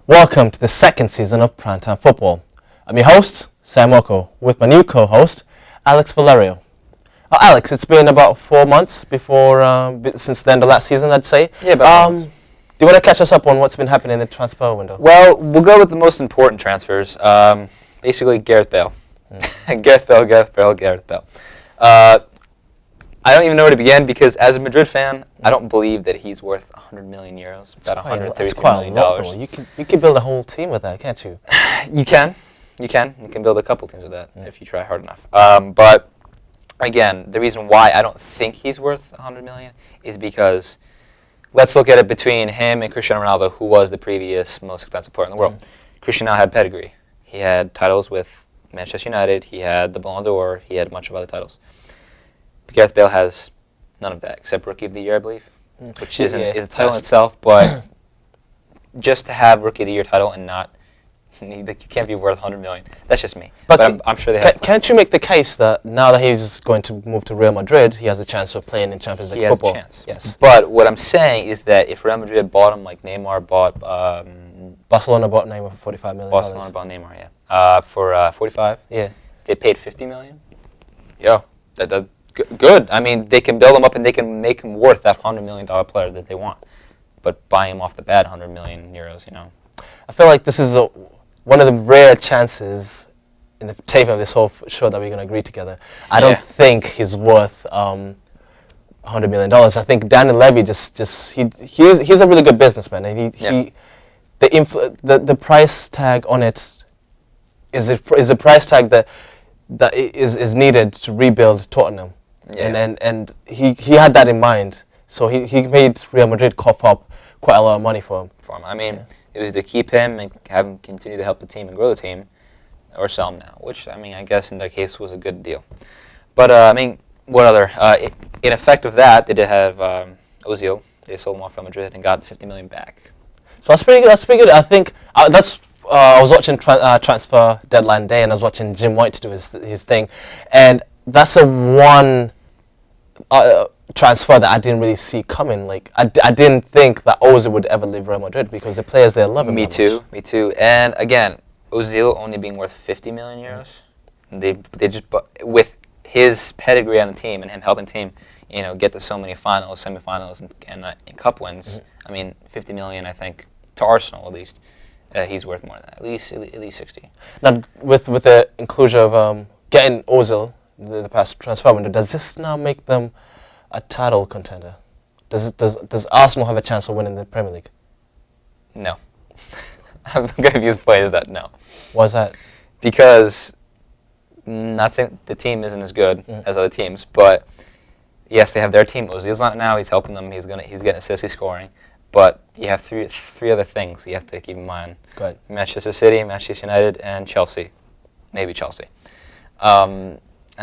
Welcome to the second season of Primetime Football. I'm your host, Sam Oko, with my new co-host, Alex Valerio. Alex, it's been about 4 months since the end of last season, I'd say. Yeah, about do you want to catch us up on what's been happening in the transfer window? Well, we'll go with the most important transfers. Basically, Gareth Bale. Gareth Bale. I don't even know where to begin because as a Madrid fan, I don't believe that he's worth 100 million euros, about $133 million. You can build a whole team with that, can't you? You can build a couple teams with that if you try hard enough. But again, the reason why I don't think he's worth 100 million is because let's look at it between him and Cristiano Ronaldo, who was the previous most expensive player in the world. Cristiano had pedigree. He had titles with Manchester United. He had the Ballon d'Or. He had a bunch of other titles. Gareth Bale has none of that except Rookie of the Year, I believe, which is a title in itself. But just to have Rookie of the Year title and not, you can't be worth 100 million. That's just me. But I'm sure they have. Can't you make the case that now that he's going to move to Real Madrid, he has a chance of playing in Champions League football? He has a chance. Yes. But what I'm saying is that if Real Madrid bought him like Neymar bought, Barcelona bought Neymar for $45 million. Barcelona bought Neymar, yeah, for 45. Yeah. They paid 50 million. Yeah, that. Good. I mean, they can build him up and they can make him worth that $100 million player that they want. But buy him off the bat, 100 million euros, you know. I feel like this is one of the rare chances in the taping of this whole show that we're going to agree together. I don't think he's worth $100 million. I think Daniel Levy he's a really good businessman, and the price tag on it is a price tag that is needed to rebuild Tottenham. Yeah. And he had that in mind, so he made Real Madrid cough up quite a lot of money for him. I mean, it was to keep him and have him continue to help the team and grow the team, or sell him now, which, I mean, I guess in their case was a good deal. But, I mean, what other? In effect of that, they did have Ozil. They sold him off from Madrid and got 50 million back. So that's pretty good. I think I was watching Transfer Deadline Day, and I was watching Jim White do his thing, and that's a one transfer that I didn't really see coming. Like I didn't think that Ozil would ever leave Real Madrid because the players there love him. Me too. And again, Ozil only being worth 50 million euros. They just with his pedigree on the team and him helping the team, you know, get to so many finals, semifinals, and cup wins. Mm-hmm. I mean, 50 million. I think to Arsenal at least. He's worth more than that, at least 60. Now, with the inclusion of getting Ozil the past transfer window, does this now make them a title contender? Does Arsenal have a chance of winning the Premier League? No. I'm going to use play as that. No. Why is that? Because not saying the team isn't as good as other teams, but yes, they have their team. Ozil's on it now. He's helping them. He's getting assists. He's scoring. But you have three other things you have to keep in mind. Go ahead. Manchester City, Manchester United, and Chelsea. Maybe Chelsea. I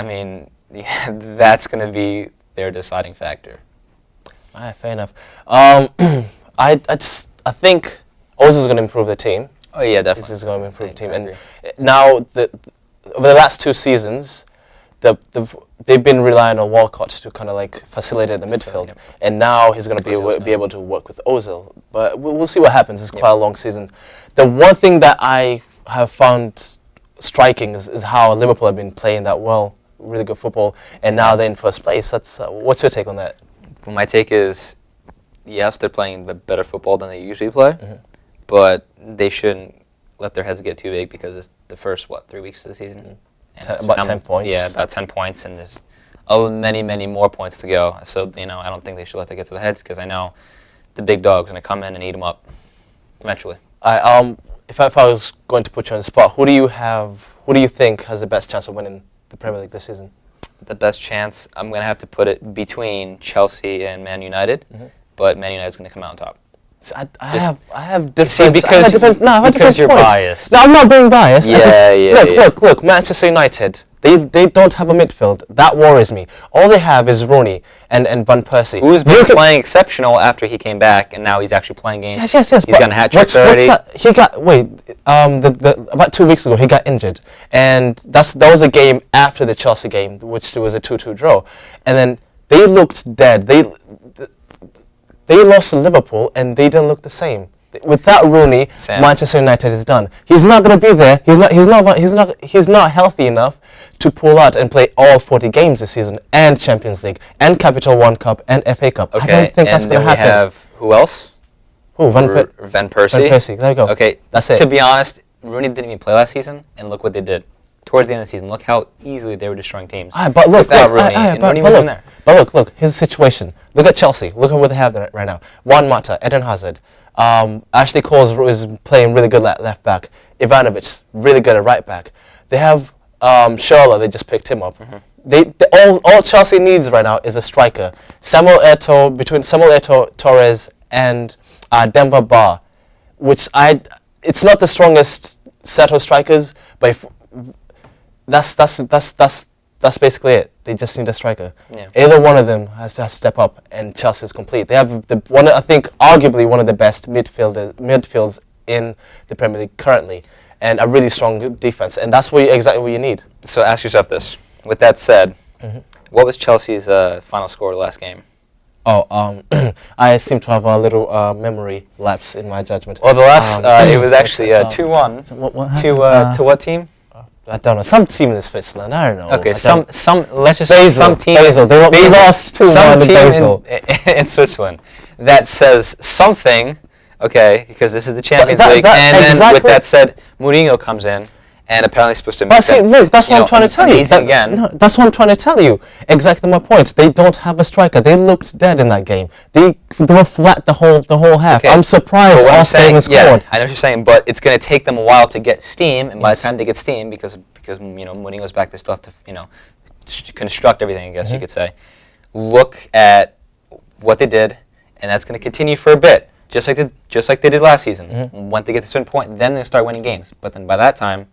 mean, that's going to be their deciding factor. All right, fair enough. I think Ozil's going to improve the team. Oh, yeah, definitely. This is going to improve the team. And now, over the last 2 seasons, they've been relying on Walcott to kind of like facilitate the midfield, and now he's going to be able to work with Ozil. But we'll see what happens. It's quite a long season. The one thing that I have found striking is how Liverpool have been playing that well, really good football, and now they're in first place. That's what's your take on that? Well, my take is, yes, they're playing better football than they usually play, but they shouldn't let their heads get too big because it's the first 3 weeks of the season. About 10 points. Yeah, about 10 points, and there's many more points to go. So, you know, I don't think they should let that get to their heads because I know the big dog's going to come in and eat them up eventually. If I was going to put you on the spot, who do you think has the best chance of winning the Premier League this season? The best chance, I'm going to have to put it between Chelsea and Man United, but Man United's going to come out on top. So I have different. Because you're points. biased. No, I'm not being biased. Yeah. Look, Manchester United. They don't have a midfield. That worries me. All they have is Rooney and Van Persie. Who's been playing exceptional after he came back, and now he's actually playing games. Yes. He's gotten hat-tricks already. He got about 2 weeks ago he got injured, and that was a game after the Chelsea game, which was a 2-2 draw, and then they looked dead. They lost to Liverpool, and they didn't look the same. Without Rooney, Manchester United is done. He's not going to be there. He's not healthy enough to pull out and play all 40 games this season, and Champions League, and Capital One Cup, and FA Cup. Okay, I don't think that's going to happen. And then we have who else? Who? Van Persie. Van Persie. There you go. Okay, that's it. To be honest, Rooney didn't even play last season, and look what they did. Towards the end of the season, look how easily they were destroying teams. But look, without Rooney, and Rooney wasn't there. But look, here's the situation. Look at Chelsea. Look at what they have right now. Juan Mata, Eden Hazard. Ashley Cole is playing really good left back. Ivanovic, really good at right back. They have Schürrle, they just picked him up. All Chelsea needs right now is a striker. Between Samuel Eto'o, Torres, and Demba Ba, it's not the strongest set of strikers, but that's basically it. They just need a striker. Yeah. Either one of them has to step up, and Chelsea's complete. They have I think arguably one of the best midfields in the Premier League currently, and a really strong defense, and that's exactly what you need. So ask yourself this. With that said, what was Chelsea's final score of the last game? I seem to have a little memory lapse in my judgment. Well, the last it was actually 2-1 to what team? I don't know. Some team in Switzerland. I don't know. Okay, let's just say some team. Basel. They lost 2-1 to Basel. In Switzerland. That says something. Okay, because this is the Champions League, and then with that said, Mourinho comes in, and apparently supposed to. But see, look, that's what I'm trying to tell you. That's what I'm trying to tell you. Exactly my point. They don't have a striker. They looked dead in that game. They were flat the whole half. Okay. I'm surprised Austin scored. Yeah, I know what you're saying, but it's going to take them a while to get steam, and by the time they get steam, because Mourinho's back, they still have to construct everything. I guess you could say. Look at what they did, and that's going to continue for a bit, just like they did last season. Once they get to a certain point, then they start winning games. But then by that time.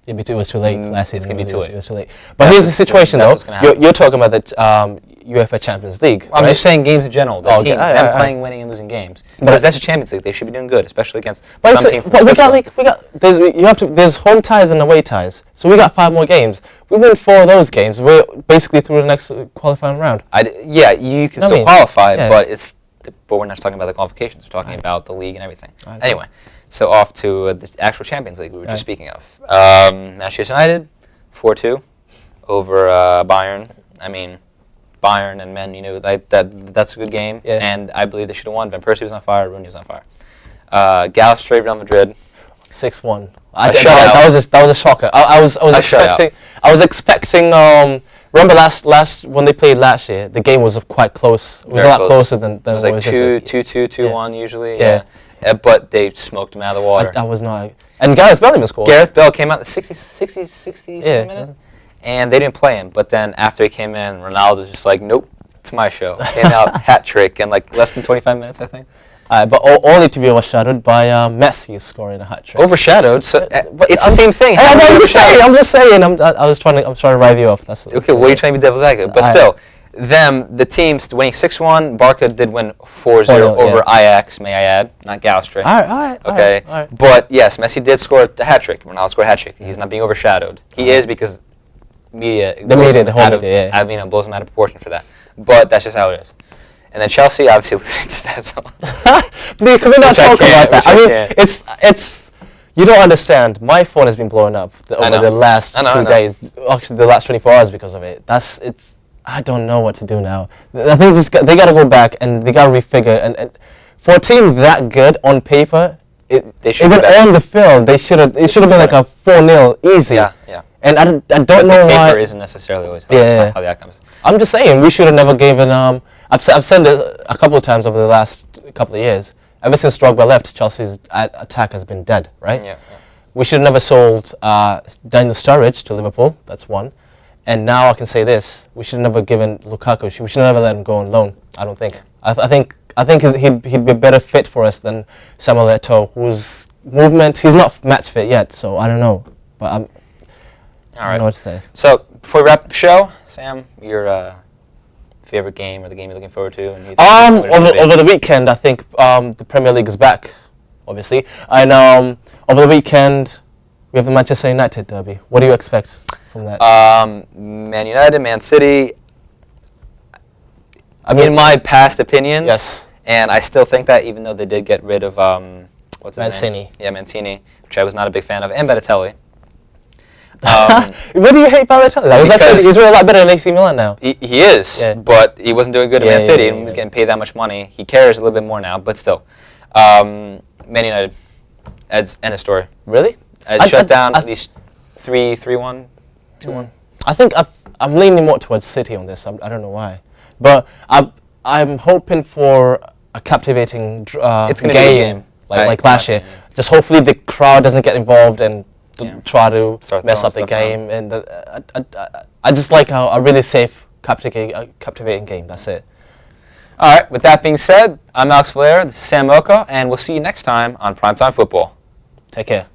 It was too late last season. It's going to be too late. It was too late. But here's the situation, though. You're talking about the UEFA Champions League. I'm just saying games in general. The teams, them playing, winning, and losing games. Because that's the Champions League. They should be doing good, especially against some teams. But there's home ties and away ties. So we got 5 more games. We win 4 of those games. We're basically through the next qualifying round. You can still qualify, but we're not talking about the qualifications. We're talking about the league and everything. Anyway. So off to the actual Champions League we were just speaking of. Manchester United, 4-2 over Bayern. I mean, Bayern and men, that's a good game. Yeah. And I believe they should have won. Van Persie was on fire. Rooney was on fire. Galatasaray, Real Madrid, 6-1. That was a shocker. I was expecting. Remember last when they played last year, the game was quite close. It was a lot closer than it was like 2-2, 2-1 usually. Yeah. But they smoked him out of the water. That was not. And Gareth Bale scored. Gareth Bale came out in the 60th minute, and they didn't play him. But then after he came in, Ronaldo was just like, nope, it's my show. Came out, hat trick, in like less than 25 minutes, I think. But only to be overshadowed by Messi scoring a hat trick. Overshadowed? So but it's the same thing. I'm just saying. I was trying to rive you off. That's okay. Well, you're trying to be devil's advocate, but still. The teams winning 6-1. Barca did win 4-0 over Ajax, may I add, not Galatasaray. All right. But yes, Messi did score a hat trick. Ronaldo scored a hat trick. He's not being overshadowed. He is because the media blows him out of proportion for that. But that's just how it is. And then Chelsea obviously losing to Basel. Can we not talk about that? I mean, it's. You don't understand. My phone has been blowing up over the last 2 days. Actually, the last 24 hours because of it. I don't know what to do now. I think they got to go back and they got to refigure. And for a team that good on paper, even on the field, it should have been like a 4-0 easy. Yeah. And I don't know why. Paper isn't necessarily always how the outcomes. I'm just saying we should have never given. I've said it a couple of times over the last couple of years. Ever since Drogba left, Chelsea's attack has been dead. Right. Yeah. We should have never sold Daniel Sturridge to Liverpool. That's one. And now I can say this: we should have never given Lukaku. We should never let him go on loan. I don't think. I think he'd be a better fit for us than Samuel Eto'o, whose movement he's not match fit yet. So I don't know. But All I right. don't know what to say. So before we wrap up the show, Sam, your favorite game or the game you're looking forward to? And Over the weekend, I think the Premier League is back, obviously, and over the weekend we have the Manchester United derby. What do you expect from that? Man United, Man City. I mean, in my past opinions, yes, and I still think that, even though they did get rid of what's his name? Mancini. Yeah, Mancini, which I was not a big fan of, and Balotelli. What do you hate Balotelli? He's doing a lot better than AC Milan now. He is, but he wasn't doing good at Man City, and he was getting paid that much money. He cares a little bit more now, but still. Man United, end of story. Really? Shut down at least 3-1, 2-1. I think I'm leaning more towards City on this. I don't know why, but I'm hoping for a captivating it's gonna game, be like last year. Just hopefully the crowd doesn't get involved and try to mess up the game. And I just like a really safe, captivating game. That's it. All right. With that being said, I'm Alex Valera. This is Sam Mocha, and we'll see you next time on Primetime Football. Take care.